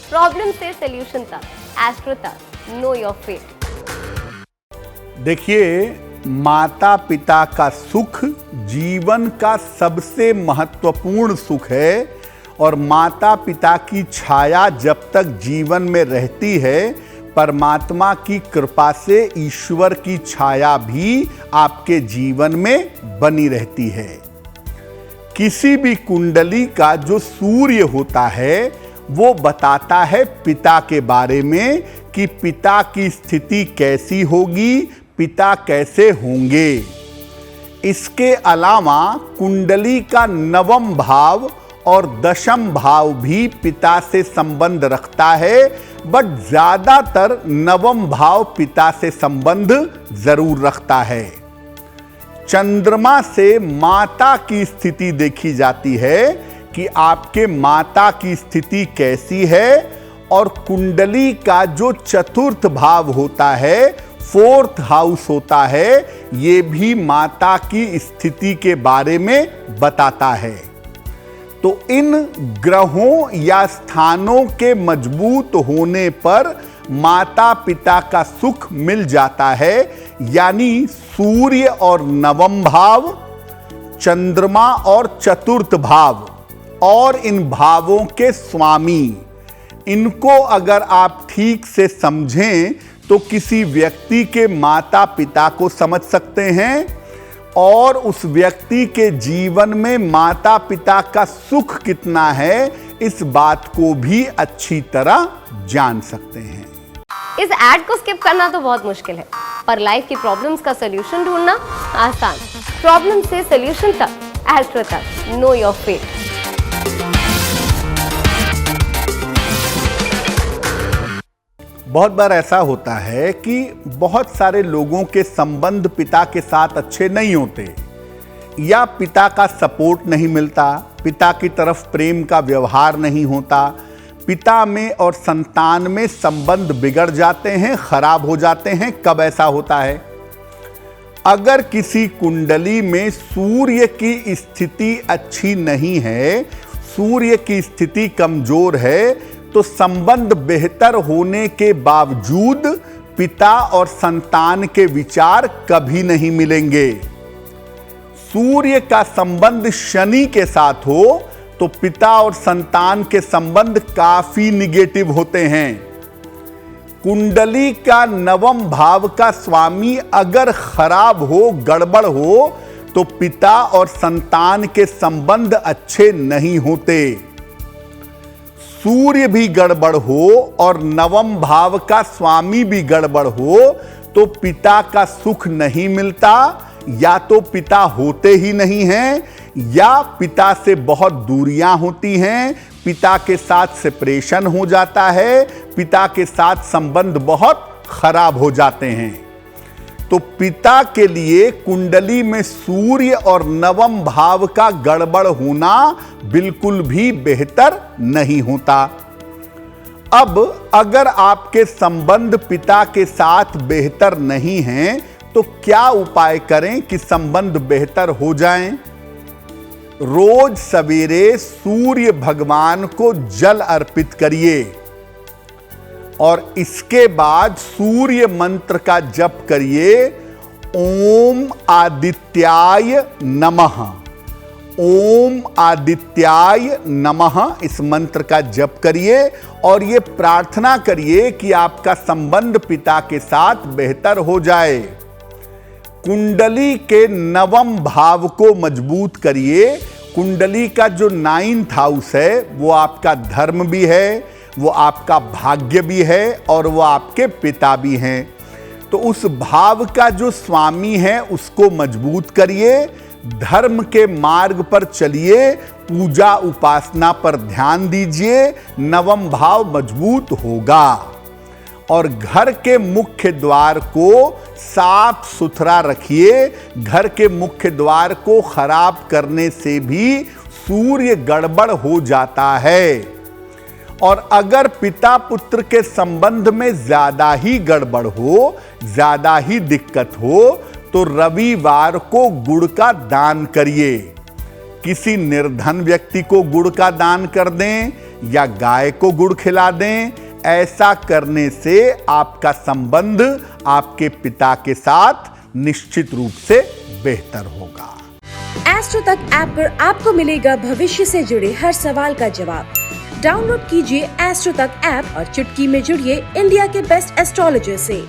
Problem से solution तक, astro तक, नो योर फेट। देखिए, माता पिता का सुख जीवन का सबसे महत्वपूर्ण सुख है और माता पिता की छाया जब तक जीवन में रहती है, परमात्मा की कृपा से ईश्वर की छाया भी आपके जीवन में बनी रहती है। किसी भी कुंडली का जो सूर्य होता है वो बताता है पिता के बारे में कि पिता की स्थिति कैसी होगी, पिता कैसे होंगे। इसके अलावा कुंडली का नवम भाव और दशम भाव भी पिता से संबंध रखता है, बट ज्यादातर नवम भाव पिता से संबंध जरूर रखता है। चंद्रमा से माता की स्थिति देखी जाती है कि आपके माता की स्थिति कैसी है, और कुंडली का जो चतुर्थ भाव होता है, फोर्थ हाउस होता है, ये भी माता की स्थिति के बारे में बताता है। तो इन ग्रहों या स्थानों के मजबूत होने पर माता पिता का सुख मिल जाता है। यानी सूर्य और नवम भाव, चंद्रमा और चतुर्थ भाव और इन भावों के स्वामी, इनको अगर आप ठीक से समझें तो किसी व्यक्ति के माता पिता को समझ सकते हैं और उस व्यक्ति के जीवन में माता पिता का सुख कितना है, इस बात को भी अच्छी तरह जान सकते हैं। इस एड को स्किप करना तो बहुत मुश्किल है, पर लाइफ की प्रॉब्लम्स का सॉल्यूशन ढूंढना आसान। प्रॉब्लम से सॉल्यूशन तक, एस्ट्रो तक, नो योर फेट। बहुत बार ऐसा होता है कि बहुत सारे लोगों के संबंध पिता के साथ अच्छे नहीं होते, या पिता का सपोर्ट नहीं मिलता, पिता की तरफ प्रेम का व्यवहार नहीं होता, पिता में और संतान में संबंध बिगड़ जाते हैं, खराब हो जाते हैं। कब ऐसा होता है? अगर किसी कुंडली में सूर्य की स्थिति अच्छी नहीं है, सूर्य की स्थिति कमजोर है, तो संबंध बेहतर होने के बावजूद पिता और संतान के विचार कभी नहीं मिलेंगे। सूर्य का संबंध शनि के साथ हो तो पिता और संतान के संबंध काफी निगेटिव होते हैं। कुंडली का नवम भाव का स्वामी अगर खराब हो, गड़बड़ हो, तो पिता और संतान के संबंध अच्छे नहीं होते। सूर्य भी गड़बड़ हो और नवम भाव का स्वामी भी गड़बड़ हो तो पिता का सुख नहीं मिलता, या तो पिता होते ही नहीं हैं, या पिता से बहुत दूरियां होती हैं, पिता के साथ सेपरेशन हो जाता है, पिता के साथ संबंध बहुत खराब हो जाते हैं। तो पिता के लिए कुंडली में सूर्य और नवम भाव का गड़बड़ होना बिल्कुल भी बेहतर नहीं होता। अब अगर आपके संबंध पिता के साथ बेहतर नहीं हैं, तो क्या उपाय करें कि संबंध बेहतर हो जाएं? रोज सवेरे सूर्य भगवान को जल अर्पित करिए और इसके बाद सूर्य मंत्र का जप करिए। ओम आदित्याय नमः, ओम आदित्याय नमः, इस मंत्र का जप करिए और ये प्रार्थना करिए कि आपका संबंध पिता के साथ बेहतर हो जाए। कुंडली के नवम भाव को मजबूत करिए। कुंडली का जो 9th हाउस है वो आपका धर्म भी है, वो आपका भाग्य भी है और वो आपके पिता भी हैं। तो उस भाव का जो स्वामी है उसको मजबूत करिए, धर्म के मार्ग पर चलिए, पूजा उपासना पर ध्यान दीजिए, नवम भाव मजबूत होगा। और घर के मुख्य द्वार को साफ सुथरा रखिए। घर के मुख्य द्वार को खराब करने से भी सूर्य गड़बड़ हो जाता है। और अगर पिता पुत्र के संबंध में ज्यादा ही गड़बड़ हो, ज्यादा ही दिक्कत हो, तो रविवार को गुड़ का दान करिए। किसी निर्धन व्यक्ति को गुड़ का दान कर दें या गाय को गुड़ खिला दें। ऐसा करने से आपका संबंध आपके पिता के साथ निश्चित रूप से बेहतर होगा। एस्ट्रो तक ऐप पर आपको मिलेगा भविष्य से जुड़े हर सवाल का जवाब। डाउनलोड कीजिए एस्ट्रो तक ऐप और चुटकी में जुड़िए इंडिया के बेस्ट एस्ट्रोलॉजर से।